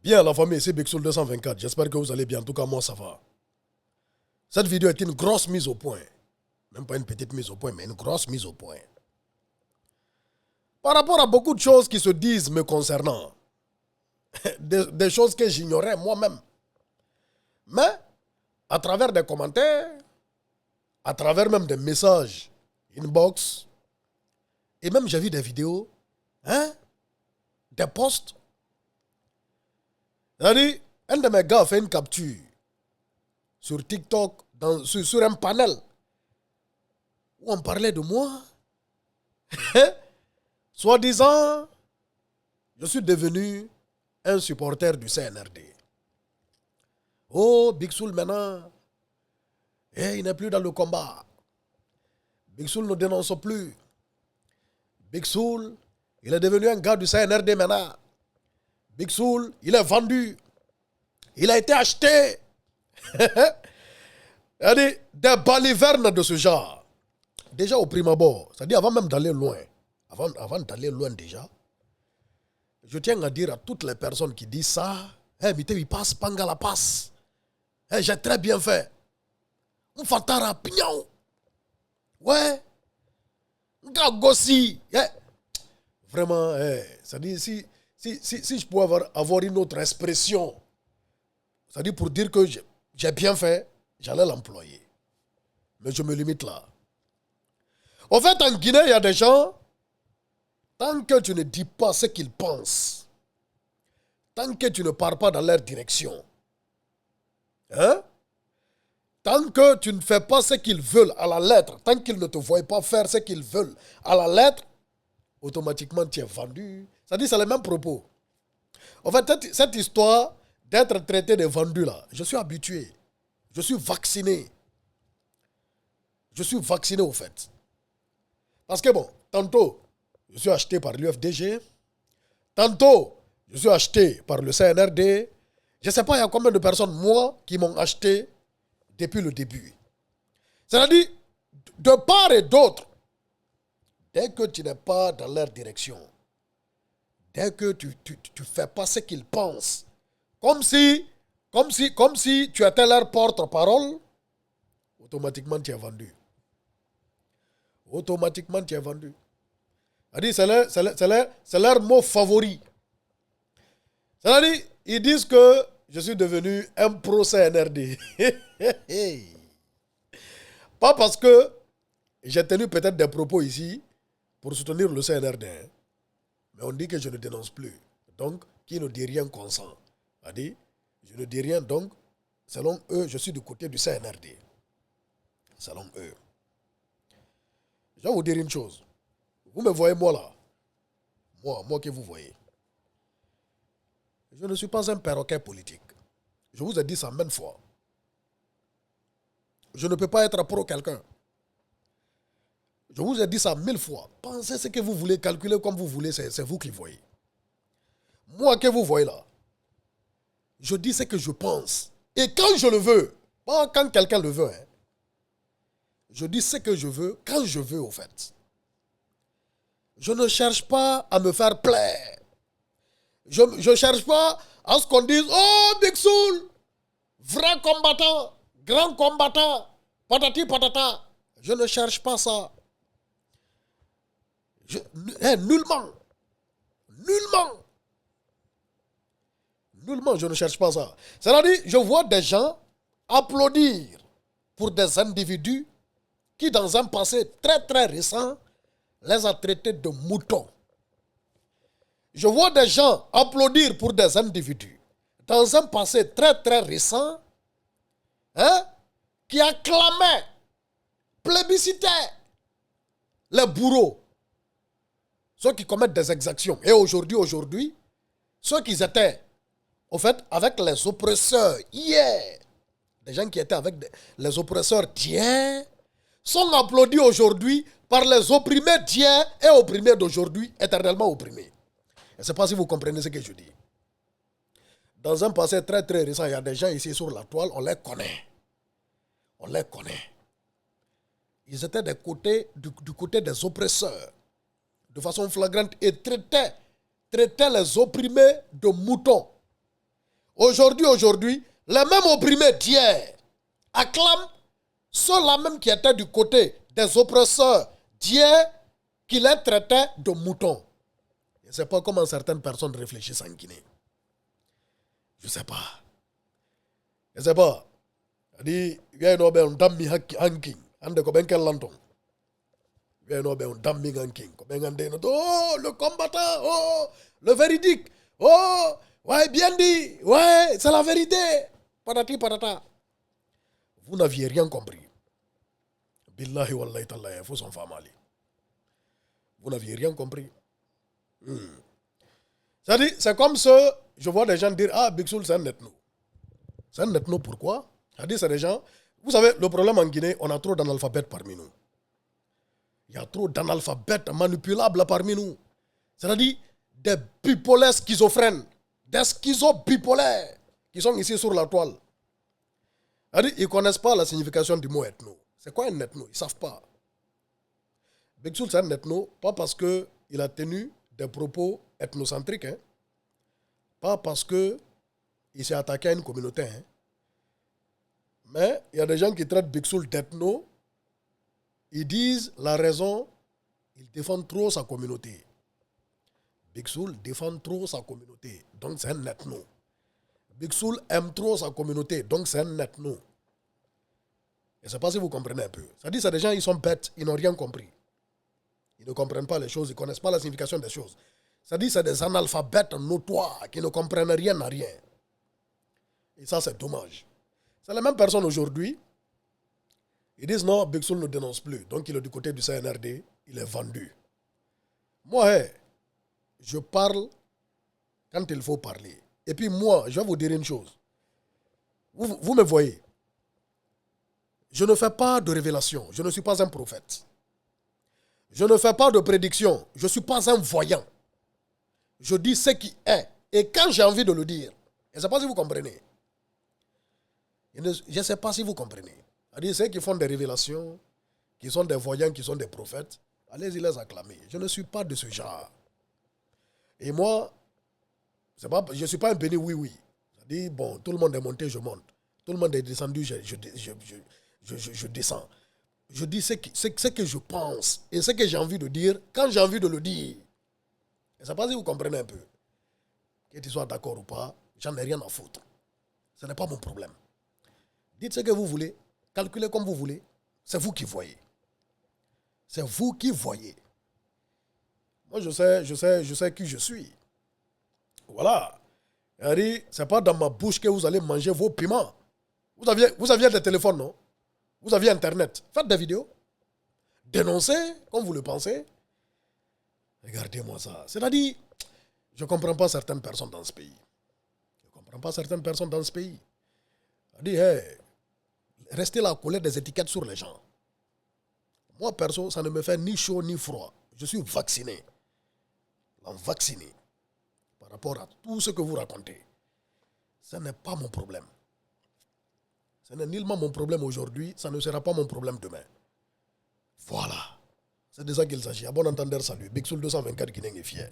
Bien, la famille, c'est Bixoul 224. J'espère que vous allez bien. En tout cas, moi, ça va. Cette vidéo est une grosse mise au point. Même pas une petite mise au point, mais une grosse mise au point. Par rapport à beaucoup de choses qui se disent me concernant. Des choses que j'ignorais moi-même. Mais, à travers des commentaires, à travers même des messages, inbox, et même j'ai vu des vidéos, des posts. C'est-à-dire, un de mes gars a fait une capture sur TikTok, sur un panel, où on parlait de moi. Soi-disant, je suis devenu un supporter du CNRD. Oh, Bixoul maintenant, il n'est plus dans le combat. Bixoul ne dénonce plus. Bixoul, il est devenu un gars du CNRD maintenant. Bixoul, il est vendu. Il a été acheté. C'est-à-dire, des balivernes de ce genre. Déjà au prime abord, c'est-à-dire avant même d'aller loin, avant d'aller loin déjà, je tiens à dire à toutes les personnes qui disent ça, Mité, il passe, panga la passe. J'ai très bien fait. On fatara pignon. Ouais. Gagossi. Vraiment, c'est-à-dire, si je pouvais avoir une autre expression, c'est-à-dire pour dire que j'ai bien fait, j'allais l'employer. Mais je me limite là. En fait, en Guinée, il y a des gens, tant que tu ne dis pas ce qu'ils pensent, tant que tu ne pars pas dans leur direction, tant que tu ne fais pas ce qu'ils veulent à la lettre, tant qu'ils ne te voient pas faire ce qu'ils veulent à la lettre, automatiquement tu es vendu. C'est-à-dire, c'est les mêmes propos. En fait, cette histoire d'être traité de vendu là, je suis habitué. Je suis vacciné. Je suis vacciné au fait. Parce que bon, tantôt, je suis acheté par l'UFDG. Tantôt, je suis acheté par le CNRD. Je ne sais pas il y a combien de personnes, moi, qui m'ont acheté depuis le début. C'est-à-dire, de part et d'autre, dès que tu n'es pas dans leur direction, dès que tu ne fais pas ce qu'ils pensent, comme si tu étais leur porte-parole, automatiquement tu es vendu. Automatiquement tu es vendu. C'est leur mot favori. C'est-à-dire, ils disent que je suis devenu un pro-CNRD. Pas parce que j'ai tenu peut-être des propos ici pour soutenir le CNRD. Mais on dit que je ne dénonce plus. Donc, qui ne dit rien consent. C'est-à-dire, je ne dis rien, donc, selon eux, je suis du côté du CNRD. Selon eux. Je vais vous dire une chose. Vous me voyez moi là. Moi que vous voyez. Je ne suis pas un perroquet politique. Je vous ai dit ça maintes fois. Je ne peux pas être pro quelqu'un. Je vous ai dit ça 1000 fois. Pensez ce que vous voulez, calculez comme vous voulez, c'est vous qui voyez. Moi que vous voyez là, je dis ce que je pense. Et quand je le veux, pas quand quelqu'un le veut. Je dis ce que je veux, quand je veux au fait. Je ne cherche pas à me faire plaire. Je ne cherche pas à ce qu'on dise, oh Bixoul, vrai combattant, grand combattant, patati patata. Je ne cherche pas ça. Nullement. Nullement, je ne cherche pas ça. C'est-à-dire, je vois des gens applaudir pour des individus qui, dans un passé très très récent, les a traités de moutons. Je vois des gens applaudir pour des individus, dans un passé très très récent, qui acclamaient, plébiscitaient les bourreaux, ceux qui commettent des exactions. Et aujourd'hui, ceux qui étaient, au fait, avec les oppresseurs hier, des gens qui étaient avec les oppresseurs d'hier, sont applaudis aujourd'hui par les opprimés d'hier et opprimés d'aujourd'hui, éternellement opprimés. Je ne sais pas si vous comprenez ce que je dis. Dans un passé très très récent, il y a des gens ici sur la toile, on les connaît. On les connaît. Ils étaient du côté des oppresseurs, de façon flagrante, et traitaient les opprimés de moutons. Aujourd'hui, les mêmes opprimés d'hier acclament ceux-là même qui étaient du côté des oppresseurs d'hier qui les traitaient de moutons. Je ne sais pas comment certaines personnes réfléchissent en Guinée. Je ne sais pas. Je ne sais pas. Il y a un dammi hanking. Ande ko benkel lanton. Il y a un dammi hanking. Oh, le combattant. Oh, le véridique. Oh, ouais, bien dit. Ouais, c'est la vérité. Patati patata. Vous n'aviez rien compris. Billahi wallahi tallahi, il faut s'en faire mal. Vous n'aviez rien compris. C'est-à-dire, c'est comme ça, je vois des gens dire, ah, Big Soul, c'est un ethno. C'est un ethno, pourquoi? C'est-à-dire, c'est des gens, vous savez, le problème en Guinée, on a trop d'analphabètes parmi nous. Il y a trop d'analphabètes manipulables parmi nous. C'est-à-dire, des bipolaires schizophrènes, des schizobipolaires qui sont ici sur la toile. C'est-à-dire, ils ne connaissent pas la signification du mot ethno. C'est quoi un ethno? Ils ne savent pas. Big Soul, c'est un ethno, pas parce qu'il a tenu des propos ethnocentriques, hein. Pas parce qu'il s'est attaqué à une communauté. Hein. Mais il y a des gens qui traitent Big Soul d'ethno. Ils disent la raison, ils défendent trop sa communauté. Big Soul défend trop sa communauté, donc c'est un ethno. Big Soul aime trop sa communauté, donc c'est un ethno. Je ne sais pas si vous comprenez un peu. C'est-à-dire, c'est des gens, ils sont bêtes, ils n'ont rien compris. Ils ne comprennent pas les choses, ils ne connaissent pas la signification des choses. C'est-à-dire, c'est des analphabètes notoires qui ne comprennent rien à rien. Et ça, c'est dommage. C'est les mêmes personnes aujourd'hui. Ils disent non, Big Soul ne dénonce plus. Donc, il est du côté du CNRD, il est vendu. Moi, je parle quand il faut parler. Et puis moi, je vais vous dire une chose. Vous me voyez. Je ne fais pas de révélation. Je ne suis pas un prophète. Je ne fais pas de prédiction. Je ne suis pas un voyant. Je dis ce qui est. Et quand j'ai envie de le dire, je ne sais pas si vous comprenez. Je ne sais pas si vous comprenez. C'est-à-dire ceux qui font des révélations, qui sont des voyants, qui sont des prophètes, allez-y les acclamer. Je ne suis pas de ce genre. Et moi, je ne suis pas un béni oui-oui. C'est-à-dire, bon, tout le monde est monté, je monte. Tout le monde est descendu, je descends. Je dis ce que je pense et ce que j'ai envie de dire quand j'ai envie de le dire. Je ne sais pas si vous comprenez un peu. Que tu sois d'accord ou pas, j'en ai rien à foutre. Ce n'est pas mon problème. Dites ce que vous voulez, calculez comme vous voulez. C'est vous qui voyez. C'est vous qui voyez. Moi, je sais qui je suis. Voilà. Ce n'est pas dans ma bouche que vous allez manger vos piments. Vous aviez des téléphones, non? Vous aviez Internet. Faites des vidéos. Dénoncez comme vous le pensez. Regardez-moi ça. C'est-à-dire, je ne comprends pas certaines personnes dans ce pays. Je ne comprends pas certaines personnes dans ce pays. C'est-à-dire, hey, restez là à coller des étiquettes sur les gens. Moi, perso, ça ne me fait ni chaud ni froid. Je suis vacciné. Vacciné. Par rapport à tout ce que vous racontez. Ce n'est pas mon problème. Ce n'est nullement mon problème aujourd'hui, ça ne sera pas mon problème demain. Voilà. C'est de ça qu'il s'agit. À bon entendeur, salut. Big Soul 224 Guinée est fier.